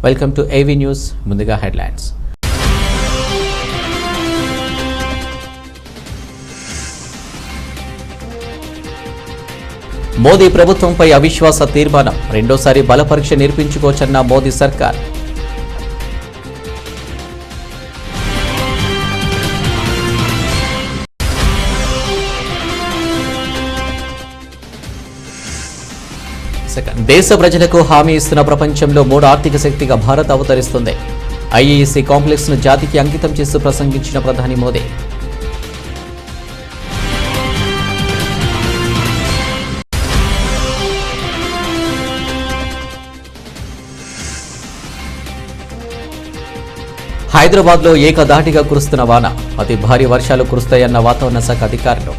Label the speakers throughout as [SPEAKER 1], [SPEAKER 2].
[SPEAKER 1] Welcome to AV news. ముందుగా headlines. Modi ప్రభుత్వంపై అవిశ్వాస తీర్మానం, రెండోసారి బలపరీక్ష నిర్పించుకోవచ్చన్న మోదీ సర్కార్. దేశ ప్రజలకు హామీ ఇస్తున్న ప్రపంచంలో మూడో ఆర్థిక శక్తిగా భారత్ అవతరిస్తుంది. ఐఈసీ కాంప్లెక్స్ ను జాతికి అంకితం చేస్తూ ప్రసంగించిన ప్రధాని మోదీ. హైదరాబాద్ లో ఏకధాటిగా కురుస్తున్న వాన, అతి భారీ వర్షాలు కురుస్తాయన్న వాతావరణ శాఖ అధికారులు.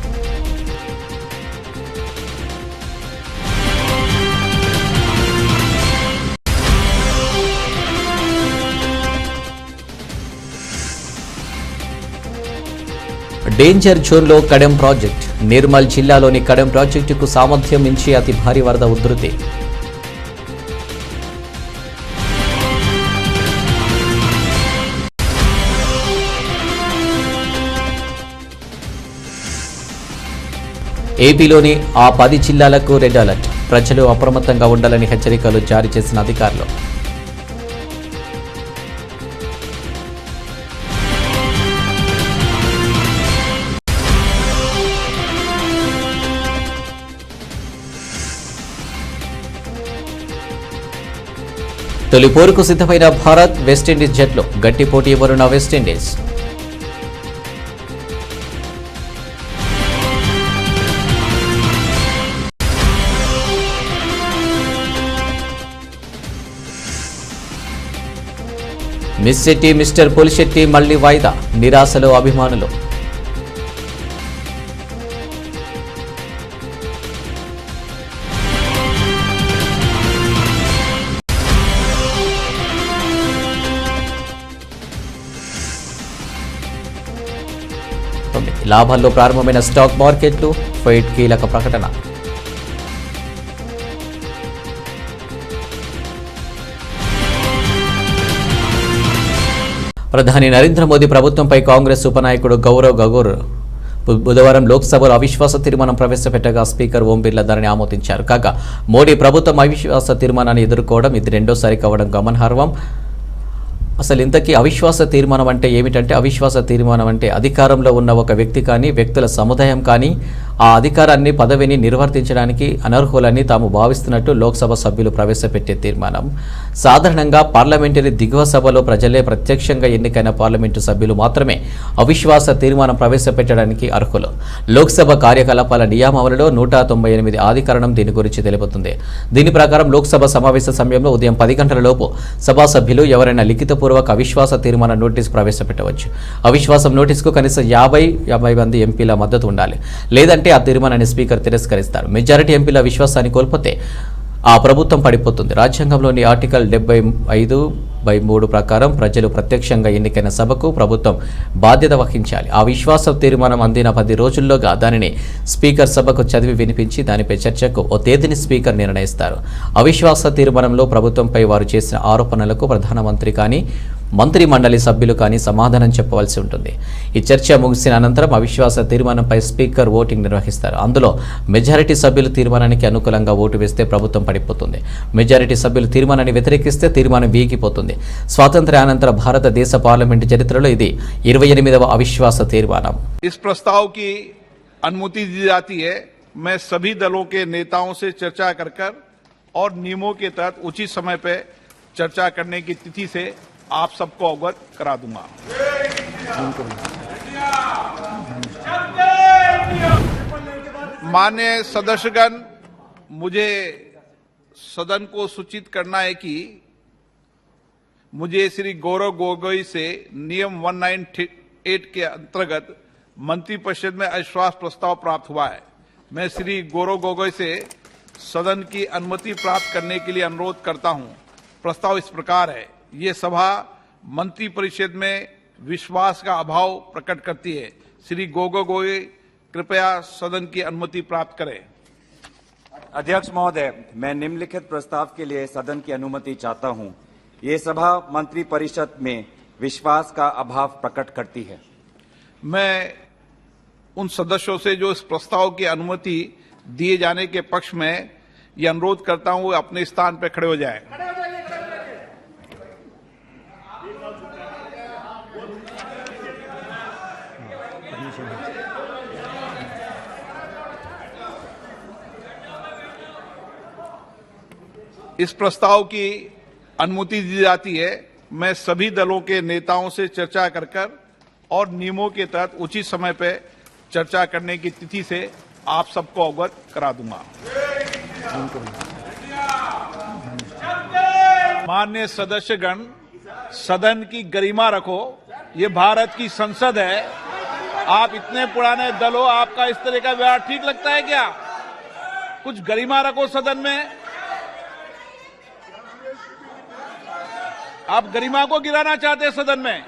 [SPEAKER 1] డేంజర్ జోన్లో కడెం ప్రాజెక్ట్, నిర్మల్ జిల్లాలోని కడెం ప్రాజెక్టుకు సామర్థ్యం మించి అతి భారీ వరద ఉధృతి. ఏపీలోని ఆ 10 జిల్లాలకు రెడ్ అలర్ట్, ప్రజలు అప్రమత్తంగా ఉండాలని హెచ్చరికలు జారీ చేసిన అధికారులు. తొలి పోరుకు సిద్ధమైన భారత్, వెస్టిండీస్ జట్లు గట్టి పోటీ ఇవ్వనున్న West Indies. Miss Shetty, mister Pulishetty మళ్లీ వాయిదా, నిరాశలో అభిమానులు. లాభాల్లో ప్రారంభమైన స్టాక్ మార్కెట్లు, ఫెడ్ కీలక ప్రకటన. ప్రధాని నరేంద్ర మోదీ ప్రభుత్వంపై కాంగ్రెస్ ఉపనాయకుడు గౌరవ్ గగోర్ బుధవారం లోక్సభలో అవిశ్వాస తీర్మానం ప్రవేశపెట్టగా స్పీకర్ ఓం బిర్లా దానిని ఆమోదించారు. కాగా మోడీ ప్రభుత్వం అవిశ్వాస తీర్మానాన్ని ఎదుర్కోవడం ఇది రెండోసారి కావడం గమనార్హం. అసలు ఇంతకీ అవిశ్వాస తీర్మానం అంటే ఏమిటంటే, అవిశ్వాస తీర్మానం అంటే అధికారంలో ఉన్న ఒక వ్యక్తి కానీ వ్యక్తుల సముదాయం కానీ ఆ అధికారాన్ని పదవిని నిర్వర్తించడానికి అనర్హులని తాము భావిస్తున్నట్టు లోక్సభ సభ్యులు ప్రవేశపెట్టే తీర్మానం. సాధారణంగా పార్లమెంటరీ దిగువ సభలో ప్రజలే ప్రత్యక్షంగా ఎన్నికైన పార్లమెంటు సభ్యులు మాత్రమే అవిశ్వాస తీర్మానం ప్రవేశపెట్టడానికి అర్హులు. లోక్సభ కార్యకలాపాల నియమావళిలో 198 అధికరణం దీని గురించి తెలుపుతుంది. దీని ప్రకారం లోక్సభ సమావేశ సమయంలో ఉదయం 10 గంటలలోపు సభా సభ్యులు ఎవరైనా లిఖితపూర్వక అవిశ్వాస తీర్మాన నోటీసు ప్రవేశపెట్టవచ్చు. అవిశ్వాసం నోటీసుకు కనీసం 50 మంది ఎంపీల మద్దతు ఉండాలి. లేదంటే ఆ తీర్మానాన్ని స్పీకర్ తిరస్కరిస్తారు. మెజారిటీ ఎంపీల విశ్వాసాన్ని కోల్పోతే ఆ ప్రభుత్వం పడిపోతుంది. రాజ్యాంగంలోని ఆర్టికల్ 75/3 ప్రకారం ప్రజలు ప్రత్యక్షంగా ఎన్నికైన సభకు ప్రభుత్వం బాధ్యత వహించాలి. ఆ విశ్వాస తీర్మానం అందిన 10 రోజుల్లోగా దానిని స్పీకర్ సభకు చదివి వినిపించి దానిపై చర్చకు ఓ తేదీని స్పీకర్ నిర్ణయిస్తారు. అవిశ్వాస తీర్మానంలో ప్రభుత్వంపై వారు చేసిన ఆరోపణలకు ప్రధానమంత్రి కానీ మంత్రి మండలి సభ్యులు కానీ సమాధానం చెప్పవలసి ఉంటుంది. ఈ చర్చ ముగిసిన అనంతరం అవిశ్వాస తీర్మానంపై స్పీకర్ ఓటింగ్ నిర్వహిస్తారు. అందులో మెజారిటీ సభ్యులు తీర్మానానికి అనుకూలంగా ఓటు వేస్తే ప్రభుత్వం పడిపోతుంది. మెజారిటీ సభ్యులు తీర్మానాన్ని వ్యతిరేకిస్తే తీర్మానం వీగిపోతుంది. స్వాతంత్ర్యానంతర భారతదేశ పార్లమెంటు చరిత్రలో ఇది 28వ అవిశ్వాస తీర్మానం.
[SPEAKER 2] इस प्रस्ताव की अनुमति दी जाती है. मैं सभी दलों के नेताओं से चर्चा कर और नियमों के तहत उचित समय पे चर्चा करने की तिथि से आप सबको अवगत करा दूंगा. माननीय सदस्यगण, मुझे सदन को सूचित करना है कि मुझे श्री गौरव गोगोई से नियम 198 के अंतर्गत मंत्रिपरिषद में अविश्वास प्रस्ताव प्राप्त हुआ है. मैं श्री गौरव गोगोई से सदन की अनुमति प्राप्त करने के लिए अनुरोध करता हूं. प्रस्ताव इस प्रकार है. ये सभा मंत्रिपरिषद में विश्वास का अभाव प्रकट करती है. श्री गोगोई कृपया सदन की अनुमति प्राप्त करें.
[SPEAKER 3] अध्यक्ष महोदय, मैं निम्नलिखित प्रस्ताव के लिए सदन की अनुमति चाहता हूं. ये सभा मंत्रिपरिषद में विश्वास का अभाव प्रकट करती है।
[SPEAKER 2] मैं उन सदस्यों से जो इस प्रस्ताव की अनुमति दिए जाने के पक्ष में ये अनुरोध करता हूं वो अपने स्थान पर खड़े हो जाएं। इस प्रस्ताव की अनुमति दी जाती है। मैं सभी दलों के नेताओं से चर्चा कर और नियमों के तहत उचित समय पर चर्चा करने की तिथि से आप सबको अवगत करा दूंगा। माननीय सदस्यगण, सदन की गरिमा रखो। ये भारत की संसद है। आप इतने पुराने दल हो, आपका इस तरह का व्यवहार ठीक लगता है क्या? कुछ गरिमा रखो सदन में। आप गरिमा को गिराना चाहते हैं सदन में।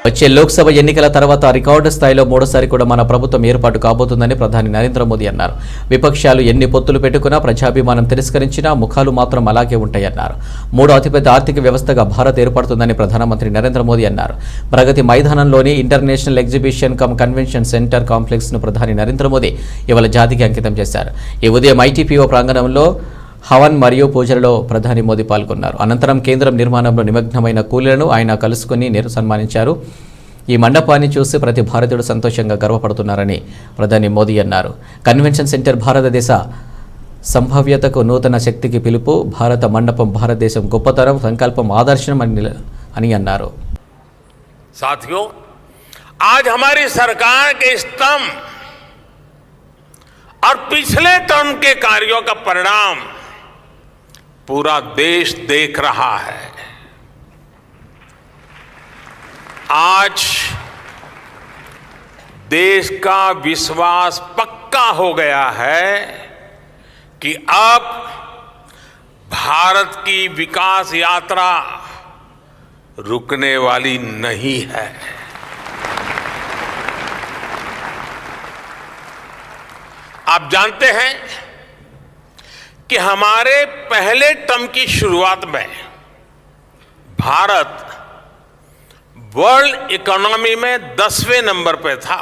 [SPEAKER 1] వచ్చే లోక్సభ ఎన్నికల తర్వాత రికార్డు స్థాయిలో మూడోసారి కూడా మన ప్రభుత్వం ఏర్పాటు కాబోతుందని ప్రధాని నరేంద్ర మోదీ అన్నారు. విపక్షాలు ఎన్ని పొత్తులు పెట్టుకున్నా ప్రజాభిమానం తిరస్కరించినా ముఖాలు మాత్రం అలాగే ఉంటాయన్నారు. మూడో అతిపెద్ద ఆర్థిక వ్యవస్థగా భారత్ ఏర్పడుతుందని ప్రధానమంత్రి నరేంద్ర మోదీ అన్నారు. ప్రగతి మైదానంలోని international exhibition cum convention centre complex ను ప్రధాని నరేంద్ర మోదీ ఇవాళ జాతికి అంకితం చేశారు. ఈ ఉదయం ఐటీపీఓ ప్రాంగణంలో హవన్ మరియు పూజలలో ప్రధాని మోదీ పాల్గొన్నారు. అనంతరం కేంద్రం నిర్మాణంలో నిమగ్నమైన కూలీలను ఆయన కలుసుకుని సన్మానించారు. ఈ మండపాన్ని చూసి ప్రతి భారతీయుడు సంతోషంగా గర్వపడుతున్నారని ప్రధాని మోదీ అన్నారు. కన్వెన్షన్ సెంటర్ భారతదేశ సంభావ్యతకు నూతన శక్తికి పిలుపు. భారత మండపం భారతదేశం గొప్పతనం, సంకల్పం, ఆదర్శం అని అన్నారు.
[SPEAKER 4] साथियों, आज हमारी सरकार के स्तंभ और पिछले टर्म के कार्यों का परिणाम पूरा देश देख रहा है। आज देश का विश्वास पक्का हो गया है कि अब भारत की विकास यात्रा रुकने वाली नहीं है। आप जानते हैं कि हमारे पहले टर्म की शुरुआत में भारत वर्ल्ड इकोनॉमी में 10वें नंबर पे था।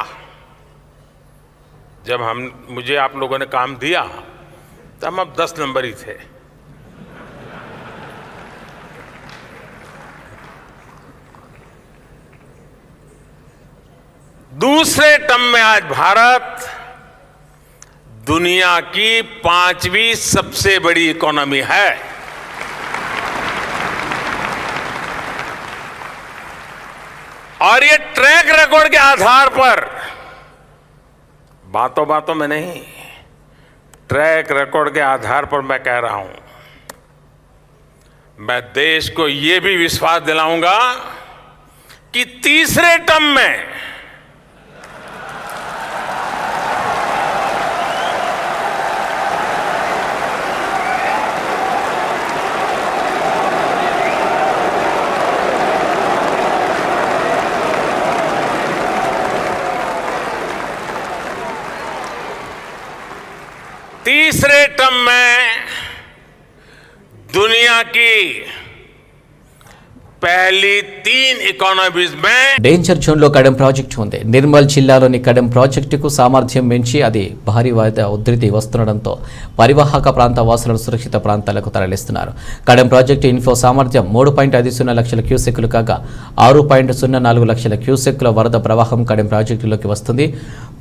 [SPEAKER 4] जब मुझे आप लोगों ने काम दिया तो हम अब 10 नंबर ही थे। दूसरे टर्म में आज भारत दुनिया की 5वीं सबसे बड़ी इकोनॉमी है। और ये ट्रैक रिकॉर्ड के आधार पर, बातों बातों में नहीं, ट्रैक रिकॉर्ड के आधार पर मैं कह रहा हूं, मैं देश को ये भी विश्वास दिलाऊंगा कि तीसरे टर्म में दुनिया की पहली 3 इकोनॉमीज में
[SPEAKER 1] డేంజర్ జోన్లో కడెం ప్రాజెక్టు ఉంది. నిర్మల్ జిల్లాలోని కడెం ప్రాజెక్టుకు సామర్థ్యం మించి అది భారీ వరద ఉధృతి వస్తుండటంతో పరివాహక ప్రాంత వాసులను సురక్షిత ప్రాంతాలకు తరలిస్తున్నారు. కడెం ప్రాజెక్టు ఇన్ఫ్లో సామర్థ్యం 3.50 లక్షల క్యూసెక్కులు కాగా 6.04 లక్షల క్యూసెక్కుల వరద ప్రవాహం కడెం ప్రాజెక్టులోకి వస్తుంది.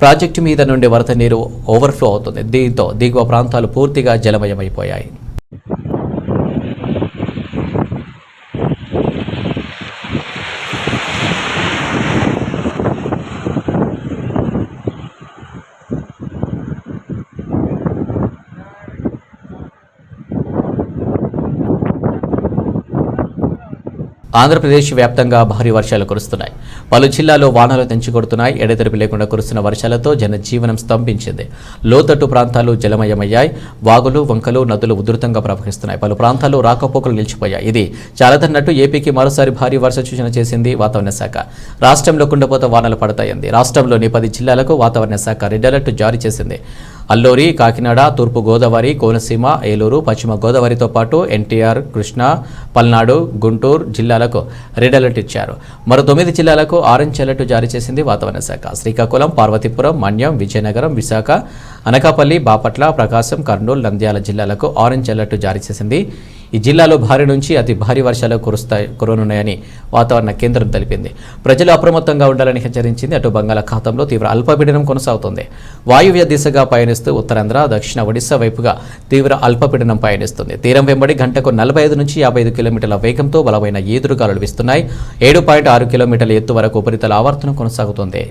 [SPEAKER 1] ప్రాజెక్టు మీద నుండి వరద నీరు ఓవర్ఫ్లో అవుతుంది. దీంతో దిగువ ప్రాంతాలు పూర్తిగా జలమయమైపోయాయి. ఆంధ్రప్రదేశ్ వ్యాప్తంగా భారీ వర్షాలు కురుస్తున్నాయి. పలు జిల్లాల్లో వానలు తెంచుకొడుతున్నాయి. ఎడతెరిపి లేకుండా కురుస్తున్న వర్షాలతో జనజీవనం స్తంభించింది. లోతట్టు ప్రాంతాలు జలమయమయ్యాయి. వాగులు, వంకలు, నదులు ఉధృతంగా ప్రవహిస్తున్నాయి. పలు ప్రాంతాల్లో రాకపోకలు నిలిచిపోయాయి. ఇది చాలదన్నట్టు ఏపీకి మరోసారి భారీ వర్ష సూచన చేసింది వాతావరణ శాఖ. రాష్ట్రంలో కుండపోత వానలు పడతాయంది. రాష్ట్రంలోని 10 జిల్లాలకు వాతావరణ శాఖ రెడ్ అలర్ట్ జారీ చేసింది. అల్లూరి, కాకినాడ, తూర్పు గోదావరి, కోనసీమ, ఏలూరు, పశ్చిమ గోదావరితో పాటు ఎన్టీఆర్, కృష్ణా, పల్నాడు, గుంటూరు జిల్లాలకు రెడ్ అలర్ట్ ఇచ్చారు. మరో 9 జిల్లాలకు ఆరెంజ్ అలర్ట్ జారీ చేసింది వాతావరణ శాఖ. శ్రీకాకుళం, పార్వతీపురం, మన్యం, విజయనగరం, విశాఖ, అనకాపల్లి, బాపట్ల, ప్రకాశం, కర్నూలు, నంద్యాల జిల్లాలకు ఆరెంజ్ అలర్ట్ జారీ చేసింది. ఈ జిల్లాలో భారీ నుంచి అతి భారీ వర్షాలు కురనున్నాయని వాతావరణ కేంద్రం తెలిపింది. ప్రజలు అప్రమత్తంగా ఉండాలని హెచ్చరించింది. అటు బంగాళాఖాతంలో తీవ్ర అల్పపీడనం కొనసాగుతోంది. వాయువ్య దిశగా పయనిస్తూ ఉత్తరాంధ్ర, దక్షిణ ఒడిశా వైపుగా తీవ్ర అల్పపీడనం పయనిస్తుంది. తీరం వెంబడి గంటకు 45 నుంచి 55 కిలోమీటర్ల వేగంతో బలమైన ఈదురుగాలులు వీస్తున్నాయి. 7.6 కిలోమీటర్ల ఎత్తు వరకు ఉపరితల ఆవర్తనం కొనసాగుతోంది.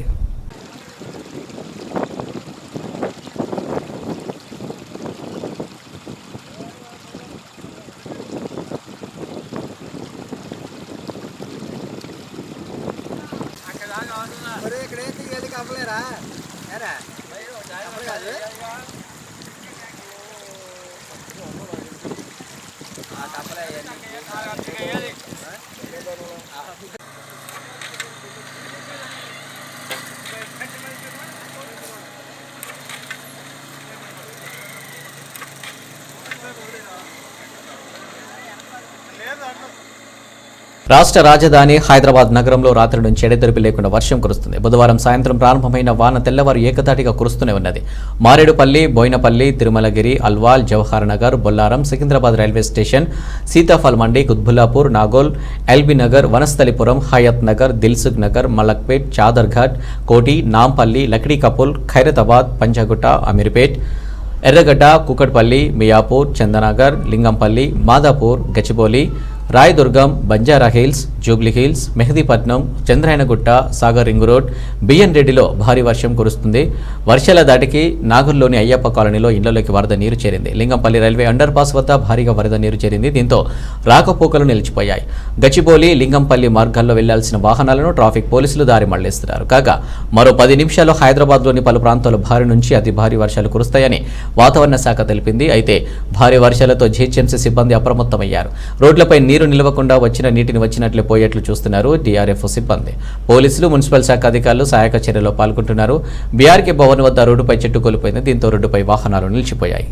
[SPEAKER 1] రాష్ట్ర రాజధాని హైదరాబాద్ నగరంలో రాత్రి నుంచి ఎడతెరిపి లేకుండా వర్షం కురుస్తుంది. బుధవారం సాయంత్రం ప్రారంభమైన వాన తెల్లవారు ఏకతాటిగా కురుస్తూనే ఉన్నది. Marredpally, Bowenpally, Tirumalagiri, Alwal, Jawahar Nagar, Bollaram, Secunderabad railway station, Sitaphal Mandi, Quthbullapur, Nagole, LB Nagar, Vanasthalipuram, Hayath Nagar, Dilsukh Nagar, Malakpet, Chaderghat, Koti, Nampally, Lakdi Kapul, Khairatabad, Panjagutta, Ameerpet, Erragadda, Kukatpally, Miyapur, Chandanagar, Lingampally, Madhapur, Gachibowli, Rayadurgam, Banjara Hills, Jubilee Hills, Mehdipatnam, Chandrayangutta, Sagar ring road, BN రెడ్డిలో భారీ వర్షం కురుస్తుంది. వర్షాల దాటికి నాగర్లోని అయ్యప్ప కాలనీలో ఇళ్లలోకి వరద నీరు చేరింది. లింగంపల్లి రైల్వే అండర్ పాస్ వద్ద భారీగా వరద నీరు చేరింది. దీంతో రాకపోకలు నిలిచిపోయాయి. గచ్చిబౌలి, లింగంపల్లి మార్గాల్లో వెళ్లాల్సిన వాహనాలను ట్రాఫిక్ పోలీసులు దారి మళ్లిస్తున్నారు. కాగా మరో 10 నిమిషాల్లో హైదరాబాద్లోని పలు ప్రాంతాల్లో భారీ నుంచి అతి భారీ వర్షాలు కురుస్తాయని వాతావరణ శాఖ తెలిపింది. అయితే భారీ వర్షాలతో జీహెచ్ఎంసీ సిబ్బంది అప్రమత్తమయ్యారు. రోడ్లపై నీరు నిలవకుండా వచ్చిన నీటిని వచ్చినట్లే పోయేట్లు చూస్తున్నారు డిఆర్ఎఫ్ సిబ్బంది. పోలీసులు, మున్సిపల్ శాఖ అధికారులు సహాయక చర్యలో పాల్గొంటున్నారు. బీఆర్కే భవన్ వద్ద రోడ్డుపై చెట్టు కోల్పోయింది. దీంతో రోడ్డుపై వాహనాలు నిలిచిపోయాయి.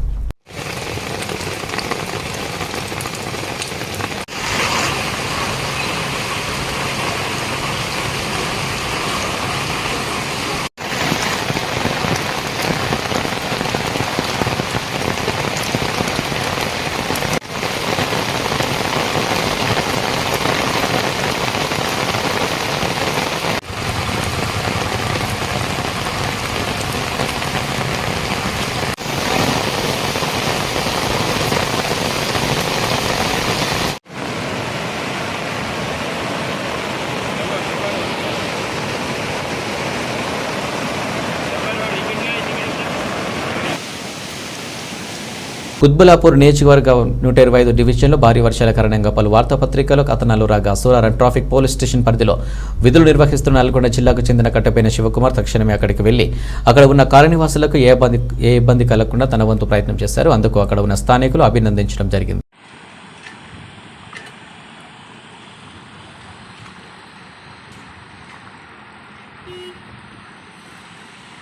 [SPEAKER 1] కుత్బుల్లాపూర్ నియోజకవర్గం 125 డివిజన్లో భారీ వర్షాల కారణంగా పలు వార్తాపత్రికలు కథనాలు రాగా సూరారం ట్రాఫిక్ పోలీస్ స్టేషన్ పరిధిలో విధులు నిర్వహిస్తున్న నల్గొండ జిల్లాకు చెందిన కట్టపైన శివకుమార్ తక్షణమే అక్కడికి వెళ్లి అక్కడ ఉన్న కాలనీవాసులకు ఏ ఇబ్బంది కలగకుండా తన వంతు ప్రయత్నం చేశారు. అందుకు అక్కడ ఉన్న స్థానికులు అభినందించడం జరిగింది.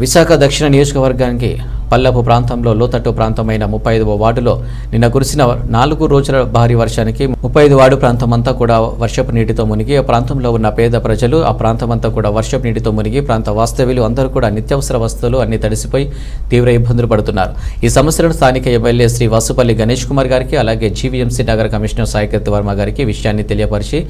[SPEAKER 1] విశాఖ దక్షిణ నియోజకవర్గానికి పల్లపు ప్రాంతంలో లోతట్టు ప్రాంతమైన 35వ వార్డులో నిన్న కురిసిన 4 రోజుల భారీ వర్షానికి 35 వార్డు ప్రాంతమంతా కూడా వర్షపు నీటితో మునిగి ఆ ప్రాంతంలో ఉన్న పేద ప్రజలు ఆ ప్రాంతమంతా కూడా వర్షపు నీటితో మునిగి ప్రాంత వాస్తవ్యులు అందరూ కూడా నిత్యావసర వస్తువులు అన్ని తడిసిపోయి తీవ్ర ఇబ్బందులు పడుతున్నారు. ఈ సమస్యలను స్థానిక ఎమ్మెల్యే శ్రీ వాసుపల్లి గణేష్ కుమార్ గారికి అలాగే జీవీఎంసీ నగర కమిషనర్ సాయికర్తి వర్మ గారికి విషయాన్ని తెలియపరిచి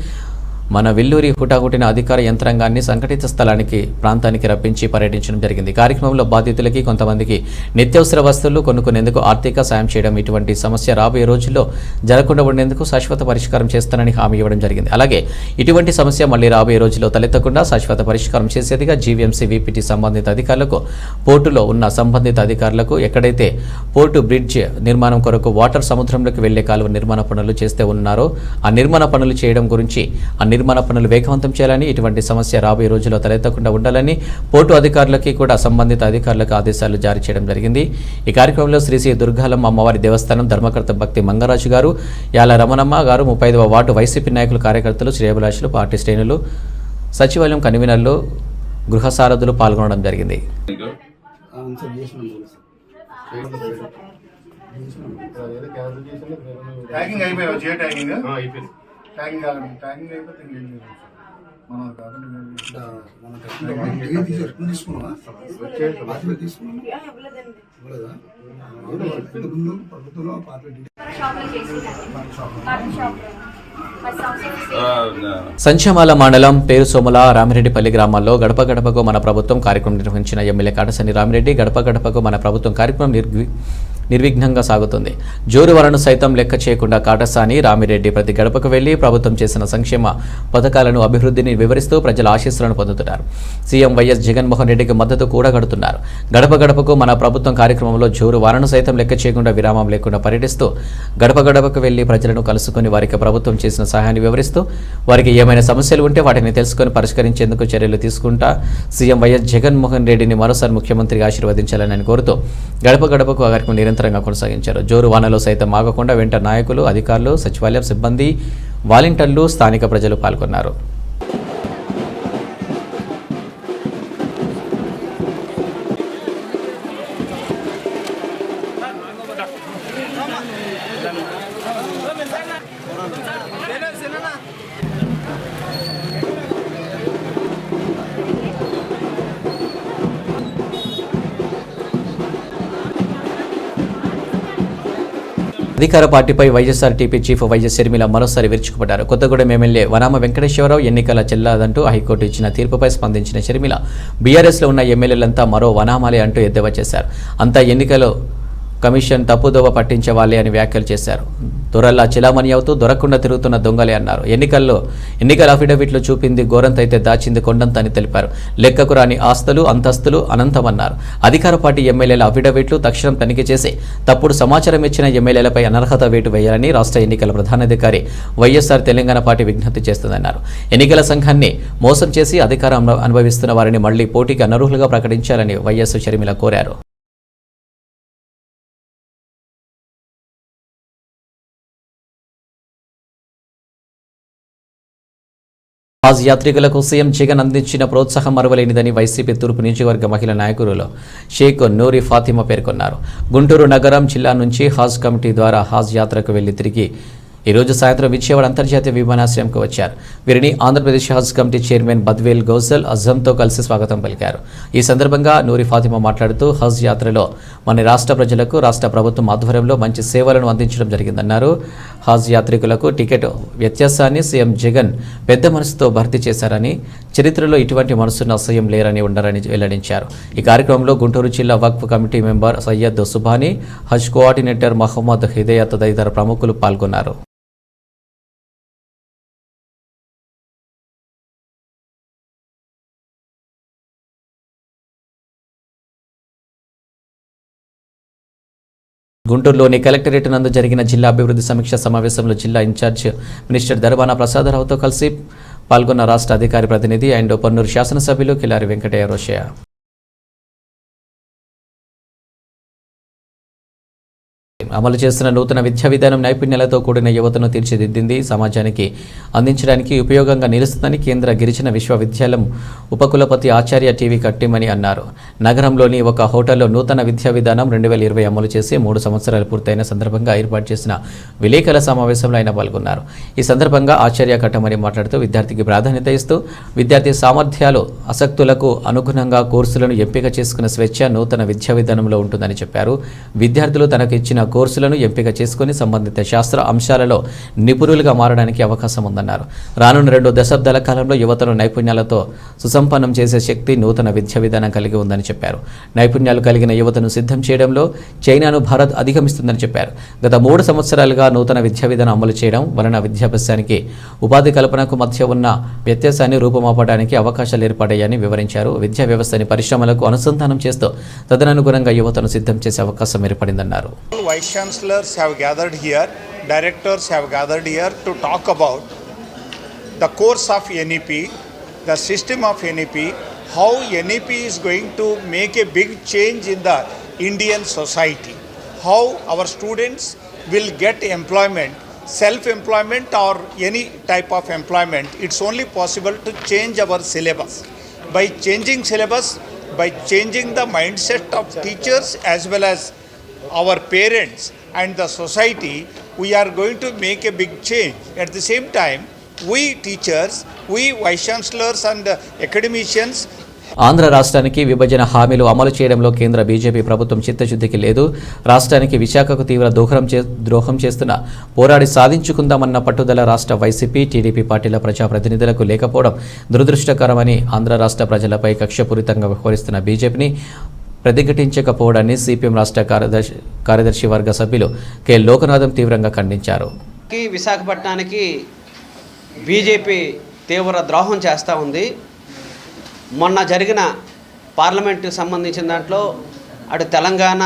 [SPEAKER 1] మన విల్లూరి హుటాహుటిన అధికార యంత్రాంగాన్ని సంఘటిత స్థలానికి ప్రాంతానికి రప్పించి పర్యటించడం జరిగింది. కార్యక్రమంలో బాధితులకి కొంతమందికి నిత్యావసర వస్తువులు కొనుక్కునేందుకు ఆర్థిక సాయం చేయడం, ఇటువంటి సమస్య రాబోయే రోజుల్లో జరగకుండా ఉండేందుకు శాశ్వత పరిష్కారం చేస్తానని హామీ ఇవ్వడం జరిగింది. అలాగే ఇటువంటి సమస్య మళ్లీ రాబోయే రోజుల్లో తలెత్తకుండా శాశ్వత పరిష్కారం చేసేదిగా జీవీఎంసీ వీపీటీ సంబంధిత అధికారులకు, పోర్టులో ఉన్న సంబంధిత అధికారులకు ఎక్కడైతే పోర్టు బ్రిడ్జ్ నిర్మాణం కొరకు వాటర్ సముద్రంలోకి వెళ్లే కాలువ నిర్మాణ పనులు చేస్తే ఉన్నారో ఆ నిర్మాణ పనులు చేయడం గురించి నిర్మాణ పనులు వేగవంతం చేయాలని, ఇటువంటి సమస్య రాబోయే రోజుల్లో తలెత్తకుండా ఉండాలని పోర్టు అధికారులకి కూడా సంబంధిత అధికారులకు ఆదేశాలు జారీ చేయడం జరిగింది. ఈ కార్యక్రమంలో శ్రీ దుర్గాలమ్మ అమ్మవారి దేవస్థానం ధర్మకర్త భక్తి మంగరాజు గారు, యాల రమణమ్మ గారు, 35వ వార్డు వైసీపీ నాయకులు, కార్యకర్తలు, శ్రేయభిలాషులు, పార్టీ శ్రేణులు, సచివాలయం కన్వీనర్లు, గృహ సారథులు పాల్గొనడం జరిగింది.
[SPEAKER 5] ట్యాగింగ్ అయిపోయావు, జియో ట్యాగింగ్ అయిపోయింది. ట్యాగింగ్ కాదు, ట్యాగింగ్ అయిపోతే ఇంకేం లేదు. మనం కాకుండా తీసుకున్నావా ప్రభుత్వంలో
[SPEAKER 1] సంచమాల మండలం పేరుసోముల రామిరెడ్డిపల్లి గ్రామాల్లో గడప గడపకు మన ప్రభుత్వం కార్యక్రమం నిర్వహించిన ఎమ్మెల్యే కాటసాని రామిరెడ్డి గడప గడపకు మన ప్రభుత్వం కార్యక్రమం నిర్విఘ్నంగా సాగుతుంది. జోరువలను సైతం లెక్క చేయకుండా కాటసాని రామిరెడ్డి ప్రతి గడపకు వెళ్లి ప్రభుత్వం చేసిన సంక్షేమ పథకాలను అభివృద్ధిని వివరిస్తూ ప్రజల ఆశీస్సులను పొందుతున్నారు. సీఎం వైఎస్ జగన్మోహన్ రెడ్డికి మద్దతు కూడగడుతున్నారు. గడప గడపకు మన ప్రభుత్వం కార్యక్రమంలో జోరువారను సైతం లెక్క చేయకుండా విరామం లేకుండా పర్యటిస్తూ గడప గడపకు వెళ్లి ప్రజలను కలుసుకుని వారికి ప్రభుత్వం చేసిన సహాయాన్ని వివరిస్తూ వారికి ఏమైనా సమస్యలు ఉంటే వాటిని తెలుసుకుని పరిష్కరించేందుకు చర్యలు తీసుకుంటా సీఎం వైఎస్ జగన్మోహన్ రెడ్డిని మరోసారి ముఖ్యమంత్రిగా ఆశీర్వదించాలని కోరుతూ గడప గడపకు కార్యక్రమం నిరంతరంగా కొనసాగించారు. జోరు వానలో సైతం ఆగకుండా వెంట నాయకులు, అధికారులు, సచివాలయం సిబ్బంది, వాలంటీర్లు, స్థానిక ప్రజలు పాల్గొన్నారు. అధికార పార్టీపై వైఎస్ఆర్టీపీ చీఫ్ వైఎస్ షర్మిల మరోసారి విరుచుకుపడ్డారు. కొత్తగూడెం ఎమ్మెల్యే వనామ వెంకటేశ్వరరావు ఎన్నికల చెల్లాదంటూ హైకోర్టు ఇచ్చిన తీర్పుపై స్పందించిన షర్మిల బీఆర్ఎస్లో ఉన్న ఎమ్మెల్యేలంతా మరో వనామాలే అంటూ ఎద్దేవా చేశారు. అంతా ఎన్నికలు కమిషన్ తప్పుదోవ పట్టించే వాళ్ళే అని వ్యాఖ్యలు చేశారు. దొరల్లా చిలామణి అవుతూ దొరకకుండా తిరుగుతున్న దొంగలే అన్నారు. ఎన్నికల అఫిడవిట్లు చూపింది గోరంతైతే దాచింది కొండంత అని తెలిపారు. లెక్కకు రాని ఆస్తులు, అంతస్తులు అనంతమన్నారు. అధికార పార్టీ ఎమ్మెల్యేల అఫిడవిట్లు తక్షణం తనిఖీ చేసి తప్పుడు సమాచారం ఇచ్చిన ఎమ్మెల్యేలపై అనర్హత వేటు వేయాలని రాష్ట్ర ఎన్నికల ప్రధానాధికారి వైఎస్ఆర్ తెలంగాణ పార్టీ విజ్ఞప్తి చేస్తుందన్నారు. ఎన్నికల సంఘాన్ని మోసం చేసి అధికారం అనుభవిస్తున్న వారిని మళ్లీ పోటీకి అనర్హులుగా ప్రకటించాలని వైఎస్ షర్మిల కోరారు. హాజ్ యాత్రికులకు సీఎం జగన్ అందించిన ప్రోత్సాహం మరువలేనిదని వైసీపీ తూర్పు నియోజకవర్గ మహిళా నాయకులు షేక్ నూరి ఫాతిమా పేర్కొన్నారు. గుంటూరు నగరం జిల్లా నుంచి హాజ్ కమిటీ ద్వారా హాజ్ యాత్రకు వెళ్లి తిరిగి ఈరోజు సాయంత్రం విజయవాడ అంతర్జాతీయ విమానాశ్రయంకు వచ్చారు. వీరిని ఆంధ్రప్రదేశ్ హజ్ కమిటీ చైర్మన్ బద్వేల్ గౌసల్ అజంతో కలిసి స్వాగతం పలికారు. ఈ సందర్భంగా నూరి ఫాతిమా మాట్లాడుతూ హజ్ యాత్రలో మన రాష్ట్ర ప్రజలకు రాష్ట్ర ప్రభుత్వం ఆధ్వర్యంలో మంచి సేవలను అందించడం జరిగిందన్నారు. హజ్ యాత్రికులకు టికెట్ వ్యత్యాసాన్ని సీఎం జగన్ పెద్ద మనసుతో భర్తీ చేశారని, చరిత్రలో ఇటువంటి మనసున్న సీఎం లేరని ఉండారని వెల్లడించారు. ఈ కార్యక్రమంలో గుంటూరు జిల్లా వక్ఫ్ కమిటీ మెంబర్ సయ్యద్ సుబానీ, హజ్ కోఆర్డినేటర్ మహమ్మద్ హిదయత్ తదితర ప్రముఖులు పాల్గొన్నారు. గుంటూరులోని కలెక్టరేట్ నందు జరిగిన జిల్లా అభివృద్ధి సమీక్ష సమావేశంలో జిల్లా ఇన్ఛార్జ్ మినిస్టర్ దర్బాన ప్రసాదరావుతో కలిసి పాల్గొన్న రాష్ట్ర అధికారి ప్రతినిధి అండ్ పొన్నూరు శాసనసభ్యులు కిలారి వెంకటయ్య రోషయ్య. అమలు చేస్తున్న నూతన విద్యా విధానం నైపుణ్యాలతో కూడిన యువతను తీర్చిదిద్దింది, సమాజానికి అందించడానికి ఉపయోగంగా నిలుస్తుందని కేంద్ర గిరిజన విశ్వవిద్యాలయం ఉపకులపతి ఆచార్య టీవీ కట్టిమని అన్నారు. నగరంలోని ఒక హోటల్లో నూతన విద్యా విధానం 2020 అమలు చేసి 3 సంవత్సరాలు పూర్తయిన సందర్భంగా ఏర్పాటు చేసిన విలేకరుల సమావేశంలో ఆయన పాల్గొన్నారు. ఈ సందర్భంగా ఆచార్య కట్టమని మాట్లాడుతూ విద్యార్థికి ప్రాధాన్యత ఇస్తూ విద్యార్థి సామర్థ్యాలు, ఆసక్తులకు అనుగుణంగా కోర్సులను ఎంపిక చేసుకునే స్వేచ్ఛ నూతన విద్యా విధానంలో ఉంటుందని చెప్పారు. విద్యార్థులు తనకు ఇచ్చిన కోర్సులను ఎంపిక చేసుకుని సంబంధిత శాస్త్ర అంశాలలో నిపుణులుగా మారడానికి అవకాశం ఉందన్నారు. రానున్న 2 దశాబ్దాల కాలంలో యువతను నైపుణ్యాలతో సుసంపన్నం చేసే శక్తి నూతన విద్యా విధానం కలిగి ఉందని చెప్పారు. నైపుణ్యాలు కలిగిన యువతను సిద్ధం చేయడంలో చైనాను భారత్ అధిగమిస్తుందని చెప్పారు. గత 3 సంవత్సరాలుగా నూతన విద్యా విధానం అమలు చేయడం వలన విద్యాభ్యాసానికి, ఉపాధి కల్పనకు మధ్య ఉన్న వ్యత్యాసాన్ని రూపుమాపడానికి అవకాశాలు ఏర్పడాయని వివరించారు. విద్యా వ్యవస్థని పరిశ్రమలకు అనుసంధానం చేస్తూ తదనుగుణంగా యువతను సిద్ధం చేసే అవకాశం ఏర్పడిందన్నారు.
[SPEAKER 6] Vice Chancellors have gathered here, Directors have gathered here to talk about the course of NEP, the system of NEP, how NEP is going to make a big change in the Indian society, how our students will get employment, self-employment or any type of employment. It's only possible to change our syllabus. By changing syllabus, by changing the mindset of teachers as well as our parents and the society, we are going to make a big change. At the same time, we teachers, we vice chancellors and academicians,
[SPEAKER 1] Andhra రాష్ట్రానికి విభజన హామీలు అమలు చేయడంలో కేంద్ర BJP ప్రభుత్వం చిత్తశుద్ధికి లేదు. రాష్ట్రానికి విశాఖకు తీవ్ర ద్రోహం చేస్తున్న పోరాడి సాధించుకుందామన్న పట్టుదల రాష్ట్ర వైసీపీ, టీడీపీ పార్టీల ప్రజాప్రతినిధులకు లేకపోవడం దురదృష్టకరమని, ఆంధ్ర రాష్ట్ర ప్రజలపై కక్షపూరితంగా వ్యవహరిస్తున్న బీజేపీని ప్రతిఘటించకపోవడాన్ని సిపిఎం రాష్ట్ర కార్యదర్శి వర్గ సభ్యులు కె లోకనాథం తీవ్రంగా ఖండించారు.
[SPEAKER 7] విశాఖపట్నానికి బీజేపీ తీవ్ర ద్రోహం చేస్తూ ఉంది. మొన్న జరిగిన పార్లమెంటుకి సంబంధించిన దాంట్లో అటు తెలంగాణ,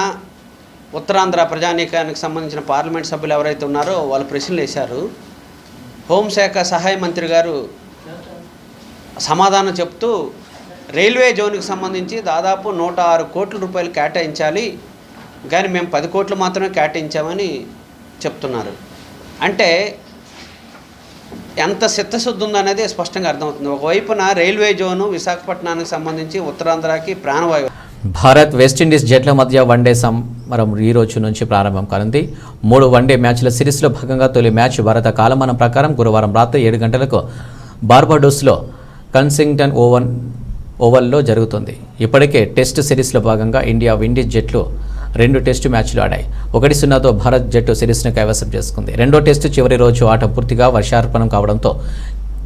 [SPEAKER 7] ఉత్తరాంధ్ర ప్రజానీకానికి సంబంధించిన పార్లమెంట్ సభ్యులు ఎవరైతే ఉన్నారో వాళ్ళు ప్రశ్నలు వేశారు. హోంశాఖ సహాయ మంత్రి గారు సమాధానం చెప్తూ రైల్వే జోన్కి సంబంధించి దాదాపు 106 కోట్ల రూపాయలు కేటాయించాలి, కానీ మేము 10 కోట్లు మాత్రమే కేటాయించామని చెప్తున్నారు. అంటే ఎంత చిత్తశుద్ధి ఉందనేది స్పష్టంగా అర్థమవుతుంది. ఒకవైపున రైల్వే జోను విశాఖపట్నానికి సంబంధించి ఉత్తరాంధ్రకి ప్రాణవాయువు.
[SPEAKER 1] భారత్ వెస్టిండీస్ జట్ల మధ్య వన్డే సమరం ఈ రోజు నుంచి ప్రారంభం కానుంది. 3 వన్డే మ్యాచ్ల సిరీస్లో భాగంగా తొలి మ్యాచ్ భారత కాలమానం ప్రకారం గురువారం రాత్రి 7 గంటలకు బార్బడోస్లో కన్సింగ్టన్ ఓవల్లో జరుగుతుంది. ఇప్పటికే టెస్ట్ సిరీస్లో భాగంగా ఇండియా, విండీస్ జట్లు 2 టెస్టు మ్యాచ్లు ఆడాయి. 1-0తో భారత్ జట్టు సిరీస్ను కైవసం చేసుకుంది. రెండో టెస్టు చివరి రోజు ఆట పూర్తిగా వర్షార్పణం కావడంతో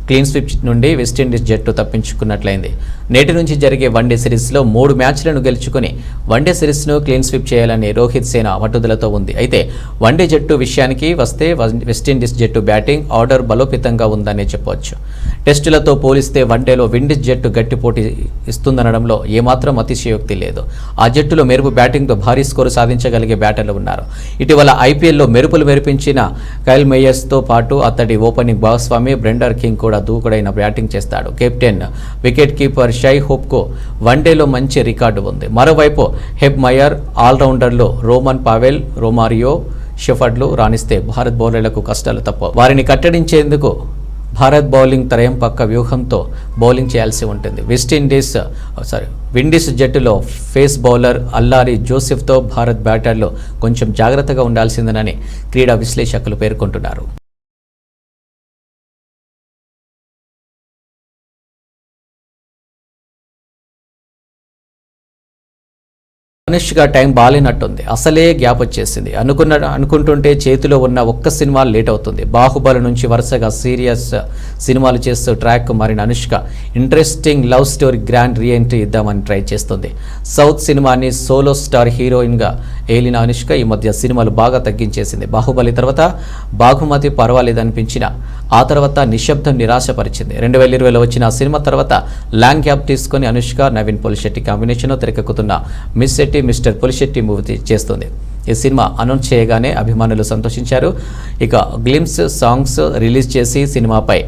[SPEAKER 1] క్లీన్ స్వీప్ నుండి వెస్టిండీస్ జట్టు తప్పించుకున్నట్లయింది. నేటి నుంచి జరిగే వన్డే సిరీస్లో 3 మ్యాచ్లను గెలుచుకుని వన్డే సిరీస్ను క్లీన్ స్వీప్ చేయాలని రోహిత్ సేన పట్టుదలతో ఉంది. అయితే వన్డే జట్టు విషయానికి వస్తే వెస్టిండీస్ జట్టు బ్యాటింగ్ ఆర్డర్ బలోపేతంగా ఉందనే చెప్పవచ్చు. టెస్టులతో పోలిస్తే వన్డేలో విండీస్ జట్టు గట్టి పోటీ ఇస్తుందనడంలో ఏమాత్రం అతిశయోక్తి లేదు. ఆ జట్టులో మెరుపు బ్యాటింగ్తో భారీ స్కోరు సాధించగలిగే బ్యాటర్లు ఉన్నారు. ఇటీవల ఐపీఎల్లో మెరుపులు మెరిపించిన కైల్ మేయర్స్తో పాటు అతడి ఓపెనింగ్ భాగస్వామి బ్రెండర్ కింగ్ కూడా దూకుడైన బ్యాటింగ్ చేస్తాడు. కెప్టెన్, వికెట్ కీపర్ షై హోప్కు వన్డేలో మంచి రికార్డు ఉంది. మరోవైపు హెబ్ మయర్, ఆల్రౌండర్లు రోమన్ పావెల్, రోమారియో షెఫర్డ్లు రాణిస్తే భారత్ బౌలర్లకు కష్టాలు తప్పవు. వారిని కట్టడించేందుకు భారత్ బౌలింగ్ త్రయం పక్క వ్యూహంతో బౌలింగ్ చేయాల్సి ఉంటుంది. విండీస్ జట్టులో ఫేస్ బౌలర్ అల్లారి జోసెఫ్తో భారత్ బ్యాటర్లు కొంచెం జాగ్రత్తగా ఉండాల్సిందేనని క్రీడా విశ్లేషకులు పేర్కొంటున్నారు. అనుష్క టైం బాలేనట్టుంది. అసలే గ్యాప్ వచ్చేసింది. అనుకుంటుంటే చేతిలో ఉన్న ఒక్క సినిమా లేట్ అవుతుంది. బాహుబలి నుంచి వరుసగా సీరియస్ సినిమాలు చేస్తూ ట్రాక్ మారిన Anushka interesting love story grand reentry ఇద్దామని ట్రై చేస్తుంది. సౌత్ సినిమాని సోలో స్టార్ హీరోయిన్గా ఏలిన అనుష్క ఈ మధ్య సినిమాలు బాగా తగ్గించేసింది. బాహుబలి తర్వాత బాగుమతి పర్వాలేదనిపించిన ఆ తర్వాత నిశ్శబ్దం నిరాశపరిచింది. 2020లో వచ్చిన ఆ సినిమా తర్వాత లాంగ్ గ్యాప్ తీసుకుని అనుష్క, నవీన్ పొలిశెట్టి కాంబినేషన్లో తెరకెక్కుతున్న miss Shetty mister Polishetty movie చేస్తుంది. ఈ సినిమా అనౌన్స్ చేయగానే అభిమానులు సంతోషించారు. ఇక గ్లిమ్స్ సాంగ్స్ రిలీజ్ చేసి సినిమాపై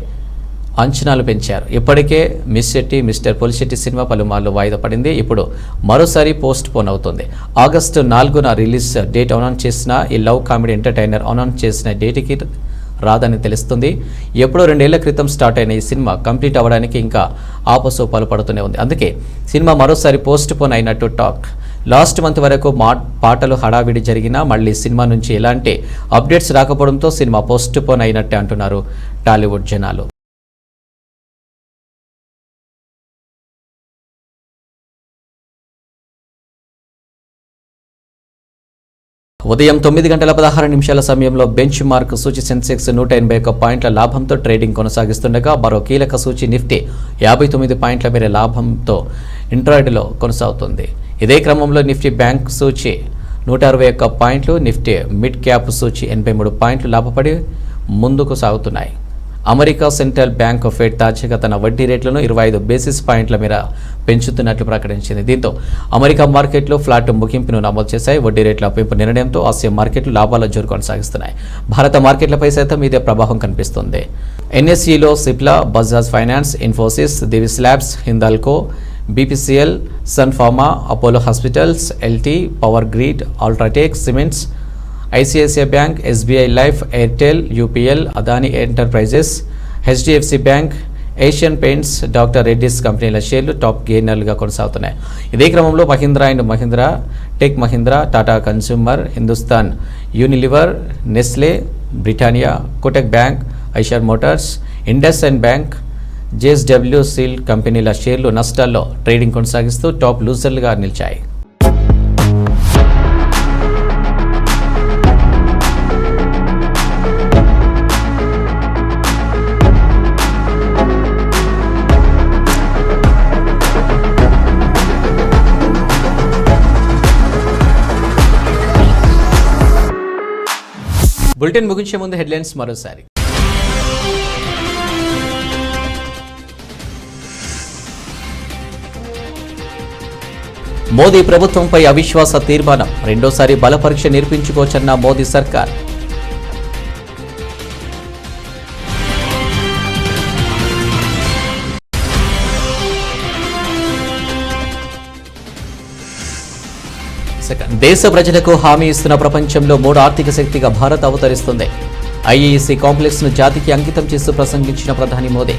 [SPEAKER 1] అంచనాలు పెంచారు. ఇప్పటికే miss Shetty mister Polishetty cinema పలుమార్లు వాయిదా పడింది. ఇప్పుడు మరోసారి పోస్ట్ పోన్ అవుతుంది. ఆగస్టు 4న రిలీజ్ డేట్ అనౌన్స్ చేసిన ఈ లవ్ కామెడీ ఎంటర్టైనర్ అనౌన్స్ చేసిన డేట్కి రాదని తెలుస్తుంది. ఎప్పుడో 2 ఏళ్ల క్రితం స్టార్ట్ అయిన ఈ సినిమా కంప్లీట్ అవ్వడానికి ఇంకా ఆపసోపాలు పడుతూనే ఉంది. అందుకే సినిమా మరోసారి పోస్ట్ పోన్ అయినట్టు టాక్. లాస్ట్ మంత్ వరకు పాటలు హడావిడి జరిగినా మళ్ళీ సినిమా నుంచి ఎలాంటి అప్డేట్స్ రాకపోవడంతో సినిమా పోస్ట్ పోన్ అయినట్టే అంటున్నారు టాలీవుడ్ జనాలు. ఉదయం 9:16 సమయంలో బెంచ్ మార్క్ సూచి సెన్సెక్స్ 181 పాయింట్ల లాభంతో ట్రేడింగ్ కొనసాగిస్తుండగా మరో కీలక సూచి నిఫ్టీ 59 పాయింట్ల మేర లాభంతో ఇంట్రాడేలో కొనసాగుతుంది. ఇదే క్రమంలో నిఫ్టీ బ్యాంక్ సూచి 161 పాయింట్లు, నిఫ్టీ మిడ్ క్యాప్ సూచి 83 పాయింట్లు లాభపడి ముందుకు సాగుతున్నాయి. అమెరికా సెంట్రల్ బ్యాంక్ ఫెడ్ తాజాగా తన వడ్డీ రేట్లను 25 బేసిస్ పాయింట్ల మేర పెంచుతున్నట్లు ప్రకటించింది. దీంతో అమెరికా మార్కెట్లు ఫ్లాట్ ముగింపును నమోదు చేశాయి. వడ్డీ రేట్ల పెంపు నిర్ణయంతో ఆసియా మార్కెట్లు లాభాల జోరు కొనసాగిస్తున్నాయి. భారత మార్కెట్లపై సైతం ఇదే ప్రభావం కనిపిస్తుంది. ఎన్ఎస్ఈలో Cipla, Bajaj Finance, Infosys, Divi's Labs, Hindalco, BPCL, Sun Pharma, Apollo Hospitals, LT, Power Grid, UltraTech Cements, ICICI Bank, SBI Life, Airtel, UPL, Adani Enterprises, HDFC Bank, Asian Paints, doctor Reddy's కంపెనీల షేర్లు టాప్ గెయినర్లుగా కొనసాగుతున్నాయి. ఇదే క్రమంలో Mahindra and Mahindra, Tech Mahindra, Tata Consumer, Hindustan Unilever, Nestle, Britannia, Kotak Bank, Eicher Motors, IndusInd Bank, JSW Steel కంపెనీల షేర్లు నష్టాల్లో trading కొనసాగిస్తూ టాప్ లూజర్లుగా నిలిచాయి. బులెటిన్ ముగించే ముందు హెడ్లైన్స్ మరోసారి. మోదీ ప్రభుత్వంపై అవిశ్వాస తీర్మానం, రెండోసారి బలపరీక్ష నిర్పించుకోవచ్చన్న మోదీ సర్కార్. దేశ ప్రజలకు హామీ ఇస్తున్న ప్రపంచంలో మూడో ఆర్థిక శక్తిగా భారత్ అవతరిస్తుంది. ఐఈసీ కాంప్లెక్స్ ను జాతికి అంకితం చేస్తూ ప్రసంగించిన ప్రధాని మోదీ.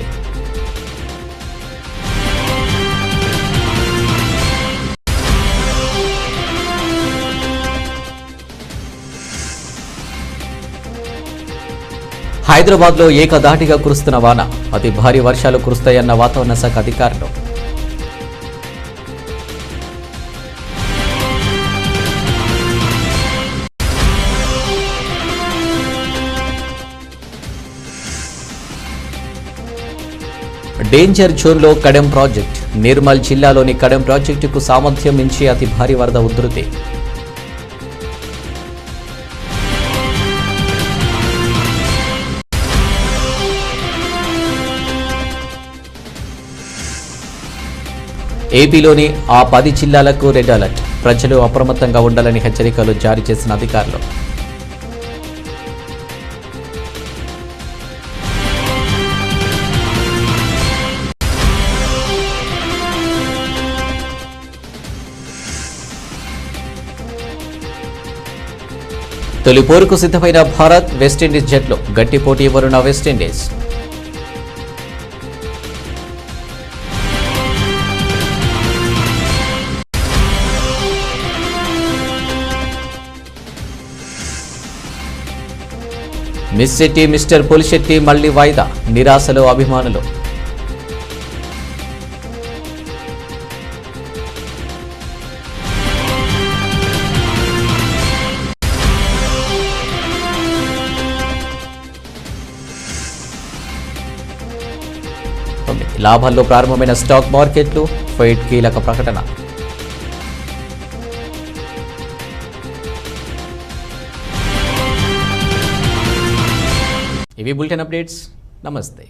[SPEAKER 1] హైదరాబాద్లో ఏకధాటిగా కురుస్తున్న వాన, అతి భారీ వర్షాలు కురుస్తాయన్న వాతావరణ శాఖ అధికారులు. డేంజర్ జోన్లో కడెం ప్రాజెక్ట్, నిర్మల్ జిల్లాలోని కడెం ప్రాజెక్టుకు సామర్థ్యం మించి అతి భారీ వరద ఉధృతి. ఏపీలోని ఆ 10 జిల్లాలకు రెడ్ అలర్ట్, ప్రజలు అప్రమత్తంగా ఉండాలని హెచ్చరికలు జారీ చేసిన అధికారులు. తొలి పోరుకు సిద్ధమైన భారత్, వెస్టిండీస్ జట్లు గట్టి పోటీ ఇవ్వనున్న West Indies. Miss Shetty, mister Pulishetty మళ్లీ వాయిదా, నిరాశలో అభిమానులు. లాభాల్లో ప్రారంభమైన స్టాక్ మార్కెట్లు, ఫెడ్ కీలక ప్రకటన. ఇవి బులెటిన్ అప్డేట్స్. నమస్తే.